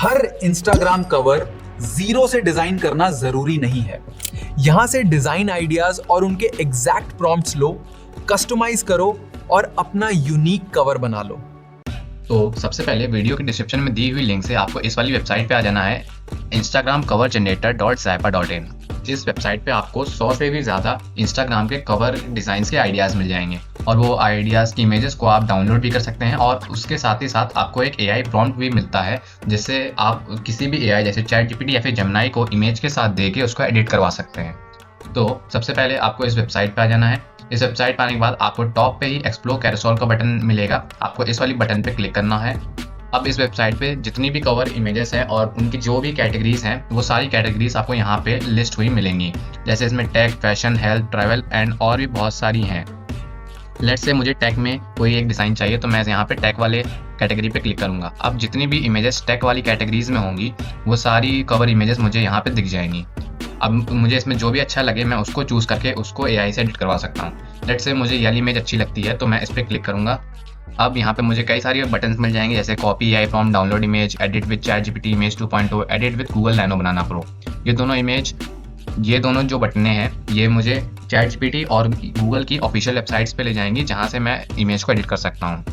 हर Instagram cover zero से design करना जरूरी नहीं है। यहां से डिजाइन आइडियाज और उनके एग्जैक्ट प्रॉम्प्ट्स लो, कस्टमाइज करो और अपना यूनिक कवर बना लो। तो सबसे पहले वीडियो के डिस्क्रिप्शन में दी हुई लिंक से आपको इस वाली वेबसाइट पे आ जाना है, instagramcovergenerator.zypa.in। इस वेबसाइट पे आपको 100 से भी ज़्यादा इंस्टाग्राम के कवर डिज़ाइंस के आइडियाज़ मिल जाएंगे और वो आइडियाज़ की इमेजेस को आप डाउनलोड भी कर सकते हैं और उसके साथ ही साथ आपको एक AI प्रॉम्प्ट भी मिलता है जिससे आप किसी भी AI जैसे ChatGPT या फिर जेमिनी को इमेज के साथ दे के उसको एडिट करवा सकते हैं। तो सबसे पहले आपको इस वेबसाइट पे आ जाना है। इस वेबसाइट पर आने के बाद आपको टॉप पे ही एक्सप्लोर कैरोसेल का बटन मिलेगा, आपको इस वाली बटन पे क्लिक करना है। अब इस वेबसाइट पे जितनी भी कवर इमेजेस हैं और उनकी जो भी कैटेगरीज हैं वो सारी कैटेगरीज आपको यहाँ पे लिस्ट हुई मिलेंगी, जैसे इसमें tech, fashion, health, travel and और भी बहुत सारी हैं। लेट्स से मुझे टेक में कोई एक डिज़ाइन चाहिए तो मैं यहाँ पे टेक वाले कैटेगरी पे क्लिक करूँगा। अब जितनी भी इमेजेस टेक वाली कैटेगरीज में होंगी वो सारी कवर इमेजेस मुझे यहाँ पे दिख जाएंगी। अब मुझे इसमें जो भी अच्छा लगे मैं उसको चूज़ करके उसको AI से एडिट करवा सकता हूँ। लेट्स से मुझे ये वाली इमेज अच्छी लगती है तो मैं इस पर क्लिक करूँगा। अब यहाँ पे मुझे कई सारी बटन्स मिल जाएंगे जैसे copy AI prompt, download image, edit with ChatGPT image 2.0, edit with Google nano banana pro. ये दोनों जो बटनें हैं ये मुझे ChatGPT और गूगल की ऑफिशियल वेबसाइट्स पे ले जाएंगी जहाँ से मैं इमेज को एडिट कर सकता हूँ।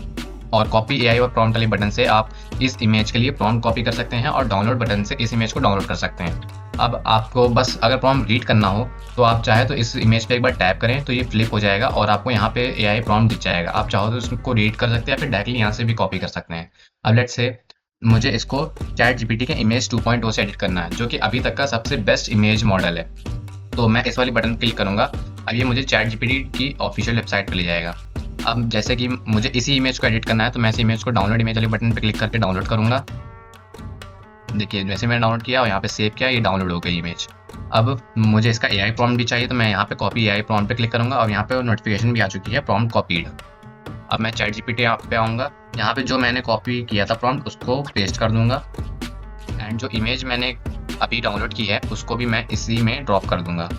और कॉपी AI और प्रॉम्प्ट वाले बटन से आप इस इमेज के लिए प्रॉम्प्ट कॉपी कर सकते हैं और डाउनलोड बटन से इस इमेज को डाउनलोड कर सकते हैं। अब आपको बस अगर प्रॉम्प्ट रीड करना हो तो आप चाहे तो इस इमेज पे एक बार टैप करें तो ये फ्लिप हो जाएगा और आपको यहाँ पे AI प्रॉम्प्ट दिख जाएगा। आप चाहो तो इसको रीड कर सकते हैं या फिर डायरेक्टली यहाँ से भी कॉपी कर सकते हैं। अब लेट्स से मुझे इसको ChatGPT के इमेज 2.0 से एडिट करना है जो कि अभी तक का सबसे बेस्ट इमेज मॉडल है। तो मैं इस वाली बटन क्लिक करूँगा। अब ये मुझे ChatGPT की ऑफिशियल वेबसाइट पर ले जाएगा। अब जैसे कि मुझे इसी इमेज को एडिट करना है तो मैं इस इमेज को डाउनलोड इमेज वाले बटन पे क्लिक करके डाउनलोड करूँगा। देखिए जैसे मैंने डाउनलोड किया और यहाँ पे सेव किया, ये डाउनलोड हो गई इमेज। अब मुझे इसका AI प्रॉम्प्ट भी चाहिए तो मैं यहाँ पे कॉपी AI प्रॉम्प्ट पे क्लिक करूँगा और यहाँ पे नोटिफिकेशन भी आ चुकी है प्रॉम्प्ट कॉपीड। अब मैं ChatGPT यहाँ पे आऊँगा, यहाँ पे जो मैंने कॉपी किया था प्रॉम्प्ट उसको पेस्ट कर दूँगा एंड जो इमेज मैंने अभी डाउनलोड की है उसको भी मैं इसी में ड्रॉप कर दूँगा।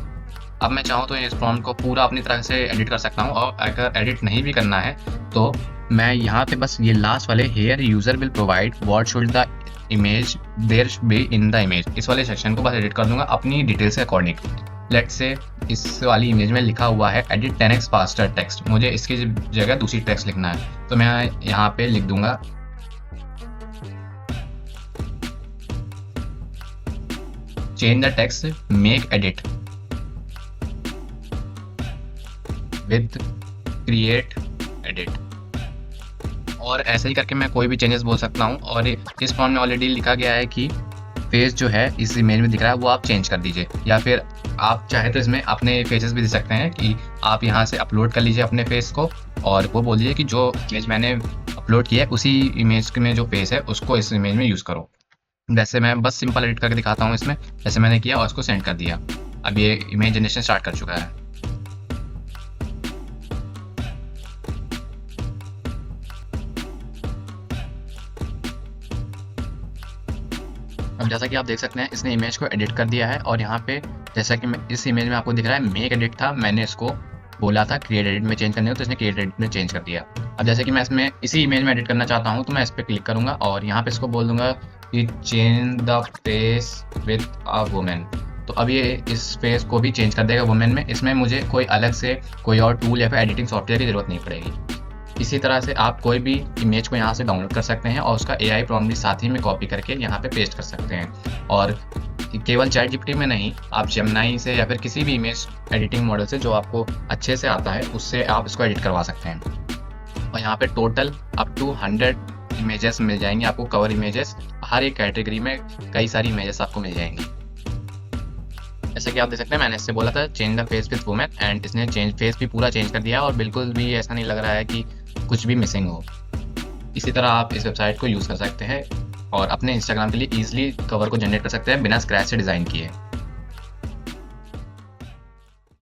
अब मैं चाहूँ तो इस प्रॉम्प्ट को पूरा अपनी तरह से एडिट कर सकता हूँ और अगर एडिट नहीं भी करना है तो मैं यहाँ पे बस ये लास्ट वाले here user will provide what should the image there be in the image, इस वाले सेक्शन को बस एडिट कर दूंगा अपनी डिटेल से अकॉर्डिंग। लेट्स से इस वाली इमेज में लिखा हुआ है एडिट 10x फास्टर टेक्स्ट, मुझे इसकी जगह दूसरी टेक्स्ट लिखना है तो मैं यहाँ पे लिख दूंगा change the text make edit with create edit, और ऐसे ही करके मैं कोई भी चेंजेस बोल सकता हूँ। और इस फॉर्म में ऑलरेडी लिखा गया है कि फेस जो है इस इमेज में दिख रहा है वो आप चेंज कर दीजिए, या फिर आप चाहे तो इसमें अपने फेसेस भी दे सकते हैं कि आप यहाँ से अपलोड कर लीजिए अपने फेस को और वो बोल दीजिए कि जो इमेज मैंने अपलोड किया है उसी इमेज में जो फेस है उसको इस इमेज में यूज़ करो। वैसे मैं बस सिंपल एडिट करके दिखाता हूँ इसमें, जैसे मैंने किया और उसको सेंड कर दिया। अब ये इमेज जनरेशन स्टार्ट कर चुका है। अब जैसा कि आप देख सकते हैं इसने इमेज को एडिट कर दिया है और यहाँ पे जैसा कि इस इमेज में आपको दिख रहा है मेक एडिट था, मैंने इसको बोला था क्रिएट एडिट में चेंज करने हो तो इसने क्रिएट एडिट में चेंज कर दिया। अब जैसे कि मैं इसमें इसी इमेज में एडिट करना चाहता हूँ तो मैं इस पर क्लिक करूँगा और यहाँ पे इसको बोल दूंगा कि change the face with a women. तो अब ये इस फेस को भी चेंज कर देगा वुमेन में। इसमें मुझे कोई अलग से कोई और टूल या फिर एडिटिंग सॉफ्टवेयर की ज़रूरत नहीं पड़ेगी। इसी तरह से आप कोई भी इमेज को यहाँ से डाउनलोड कर सकते हैं और उसका AI प्रॉम्प्ट भी साथ ही में कॉपी करके यहाँ पे पेस्ट कर सकते हैं। और केवल ChatGPT में नहीं, आप जेमिनी से या फिर किसी भी इमेज एडिटिंग मॉडल से जो आपको अच्छे से आता है उससे आप इसको एडिट करवा सकते हैं। और यहाँ पे टोटल अप टू 100 इमेजेस मिल जाएंगी आपको, कवर इमेजेस। हर एक कैटेगरी में कई सारी इमेजेस आपको मिल जाएंगी। जैसा कि आप देख सकते हैं मैंने इससे बोला था change the face with women and इसने फेस भी पूरा चेंज कर दिया और बिल्कुल भी ऐसा नहीं लग रहा है कि कुछ भी मिसिंग हो। इसी तरह आप इस वेबसाइट को यूज़ कर सकते हैं और अपने इंस्टाग्राम के लिए ईजिली कवर को जनरेट कर सकते हैं बिना स्क्रैच से डिज़ाइन किए।